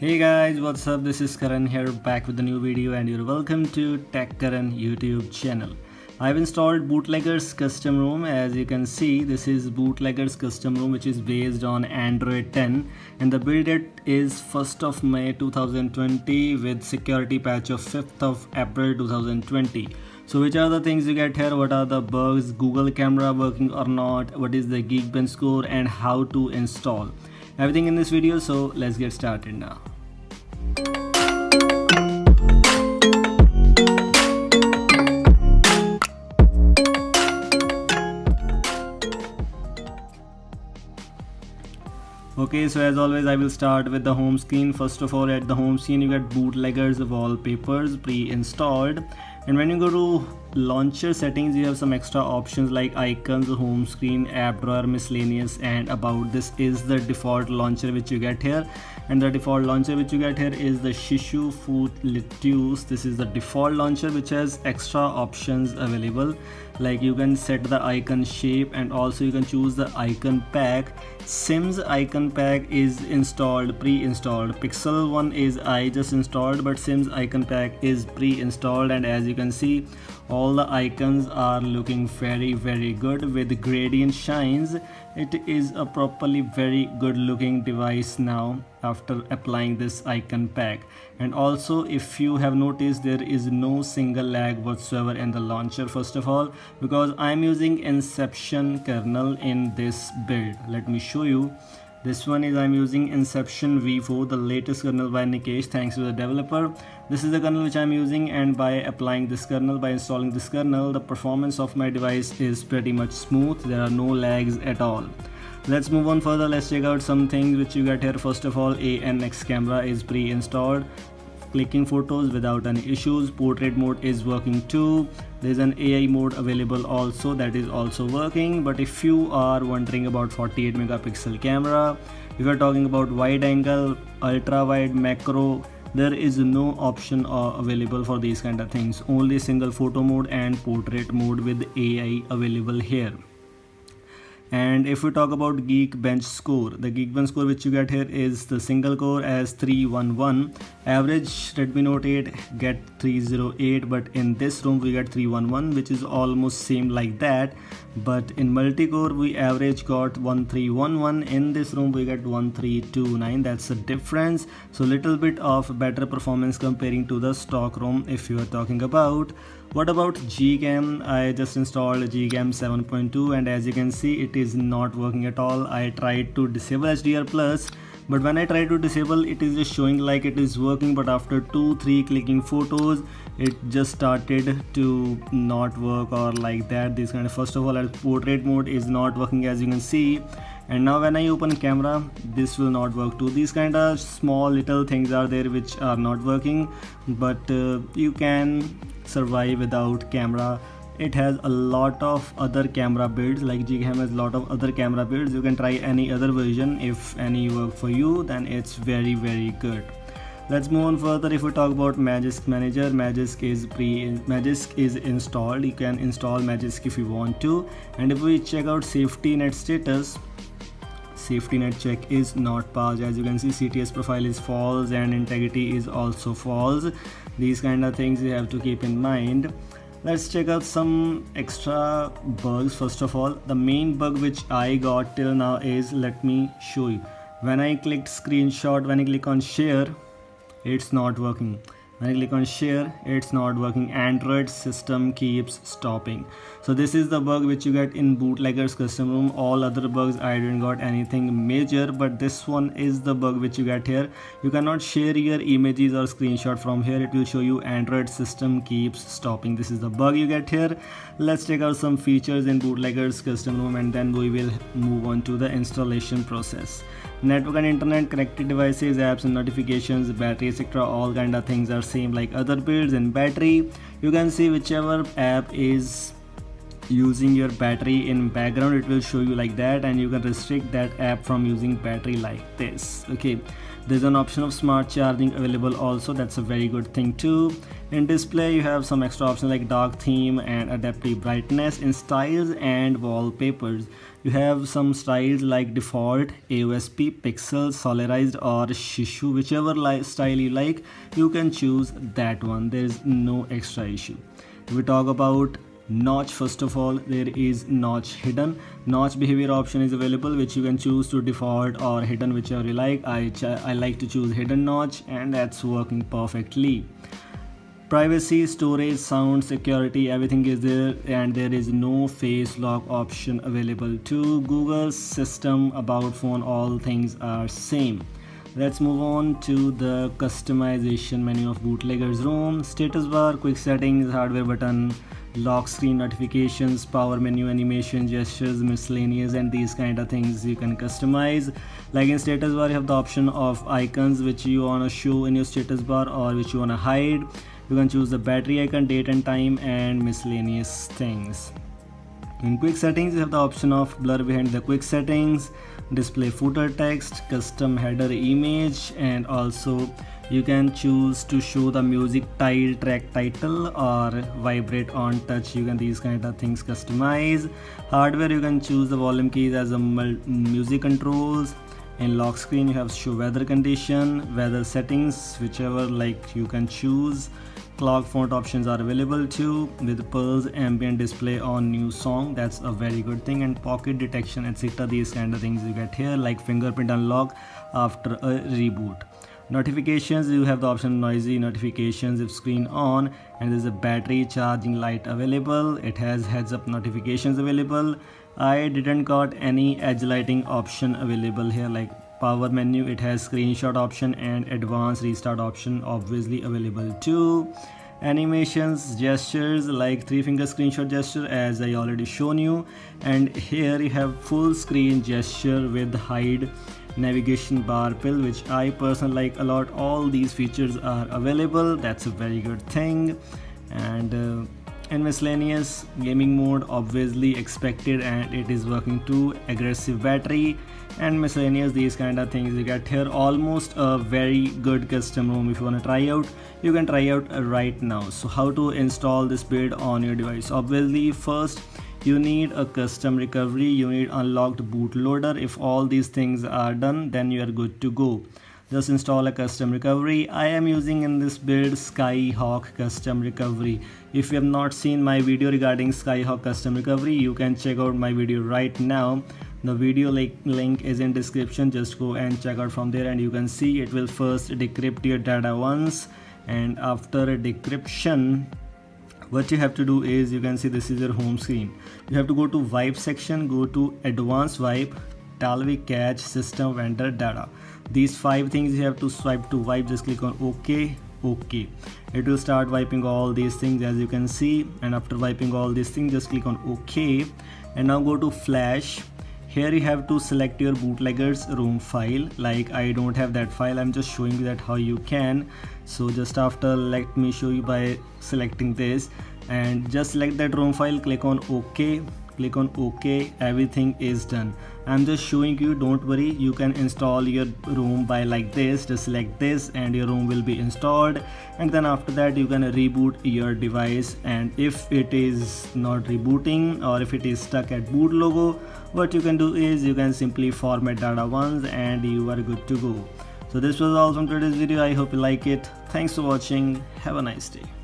Hey guys, what's up? This is Karan here, back with a new video, and you're welcome to Tech Karan YouTube channel. I've installed Bootlegger's Custom ROM. As you can see, this is Bootlegger's Custom ROM, which is based on Android 10, and the build date is 1st of May 2020 with security patch of 5th of April 2020. So which are the things you get here? What are the bugs? Google camera working or not? What is the Geekbench score and how to install? Everything in this video, so let's get started now. Okay, so as always I will start with the home screen. First of all, at the home screen you get Bootlegger's wallpapers pre-installed, and when you go to launcher settings you have some extra options like icons, home screen, app drawer, miscellaneous, and about. This is the default launcher which you get here, and the default launcher which you get here is the Shishu Footloose. This is the default launcher which has extra options available, like you can set the icon shape and also you can choose the icon pack. Sims icon pack is installed, pre-installed. Pixel one is I just installed, but Sims icon pack is pre-installed, and as you can see all the icons are looking very good with gradient shines. It is a properly very good looking device now after applying this icon pack. And also, if you have noticed, there is no single lag whatsoever in the launcher. First of all, because I'm using Inception kernel in this build, let me show you. This one is I'm using Inception v4, the latest kernel by Nikesh, thanks to the developer. This is the kernel which I'm using, and by applying this kernel, by installing this kernel, the performance of my device is pretty much smooth. There are no lags at all. Let's move on further. Let's check out some things which you get here. First of all, ANX camera is pre-installed. Clicking photos without any issues. Portrait mode is working too. There's an AI mode available also, that is also working. But if you are wondering about 48 megapixel camera, if you're talking about wide angle, ultra wide, macro, there is no option available for these kind of things. Only single photo mode and portrait mode with AI available here. And if we talk about Geekbench score, the Geekbench score which you get here is the single core as 311. Average Redmi Note 8 get 308, but in this room we get 311, which is almost same like that. But in multi-core we average got 1311. In this room we get 1329. That's the difference. So little bit of better performance comparing to the stock ROM if you are talking about. What about Gcam? I just installed Gcam 7.2, and as you can see it is not working at all. I tried to disable HDR plus, but when I try to disable it is just showing like it is working, but after 2-3 clicking photos it just started to not work or like that. This kind of, first of all, portrait mode is not working as you can see, and now when I open camera this will not work too. These kind of small little things are there which are not working, but you can survive without camera. It has a lot of other camera builds, like Gcam has a lot of other camera builds. You can try any other version. If any work for you, then it's very good. Let's move on further. If we talk about Magisk Manager, Magisk is installed. You can install Magisk if you want to. And if we check out safety net status, safety net check is not passed. As you can see, CTS profile is false and integrity is also false. These kind of things you have to keep in mind. Let's check out some extra bugs. First of all, the main bug which I got till now is, let me show you. When I clicked screenshot, when I click on share, it's not working. When I click on share, it's not working. Android system keeps stopping. So this is the bug which you get in Bootlegger's Custom ROM. All other bugs I didn't got anything major, but this one is the bug which you get here. You cannot share your images or screenshot from here. It will show you Android system keeps stopping. This is the bug you get here. Let's check out some features in Bootlegger's Custom ROM, and then we will move on to the installation process. Network and internet, connected devices, apps and notifications, battery, etc. all kind of things are same like other builds. In battery, you can see whichever app is using your battery in background, it will show you like that, and you can restrict that app from using battery like this. Okay, There's an option of smart charging available also, that's a very good thing too. In display you have some extra options like dark theme and adaptive brightness. In styles and wallpapers, you have some styles like default, AOSP, pixel, solarized or Shishu. Whichever style you like, you can choose that one. There's no extra issue. If we talk about notch, first of all, there is notch hidden. Notch behavior option is available, which you can choose to default or hidden, whichever you like. I like to choose hidden notch, and that's working perfectly. Privacy, storage, sound, security, everything is there, and there is no face lock option available too. Google's system, about phone, all things are same. Let's move on to the customization menu of Bootlegger's Room. Status bar, quick settings, hardware button, lock screen, notifications, power menu, animation, gestures, miscellaneous, and these kind of things you can customize. Like in status bar, you have the option of icons which you want to show in your status bar or which you want to hide. You can choose the battery icon, date and time, and miscellaneous things. In quick settings, you have the option of blur behind the quick settings, display footer text, custom header image, and also you can choose to show the music tile, track title, or vibrate on touch. You can these kind of things customize. Hardware, you can choose the volume keys as a music controls. In lock screen, you have show weather condition, weather settings, whichever like you can choose. Clock font options are available too, with Pearl's ambient display on new song. That's a very good thing. And pocket detection, etc. These kind of things you get here, like fingerprint unlock after a reboot. Notifications, you have the option noisy notifications if screen on, and there's a battery charging light available. It has heads up notifications available. I didn't got any edge lighting option available here. Like power menu, it has screenshot option and advanced restart option obviously available too. Animations, gestures like 3-finger screenshot gesture as I already shown you, and here you have full screen gesture with hide navigation bar pill, which I personally like a lot. All these features are available, that's a very good thing. And in miscellaneous, gaming mode obviously expected, and it is working too. Aggressive battery and miscellaneous, these kind of things you get here. Almost a very good custom room. If you want to try out, you can try out right now. So how to install this build on your device? Obviously, first you need a custom recovery, you need unlocked bootloader. If all these things are done, then you are good to go. Just install a custom recovery. I am using in this build Skyhawk custom recovery. If you have not seen my video regarding Skyhawk custom recovery, you can check out my video right now. The video link is in description. Just go and check out from there, and you can see it will first decrypt your data once, and after decryption, what you have to do is, you can see this is your home screen. You have to go to wipe section, go to advanced wipe, Dalvik cache, system, vendor, data. These 5 things you have to swipe to wipe. Just click on OK. It will start wiping all these things as you can see, and after wiping all these things, just click on OK. And now go to flash. Here you have to select your bootlegger's room file. Like I don't have that file, I'm just showing you that how you can. So just after, let me show you by selecting this, and just select that room file, click on OK. Click on OK, everything is done. I'm just showing you, don't worry, you can install your room by like this. Just select this and your room will be installed, and then after that you can reboot your device. And if it is not rebooting, or if it is stuck at boot logo, what you can do is you can simply format data once and you are good to go. So this was all from today's video. I hope you like it. Thanks for watching. Have a nice day.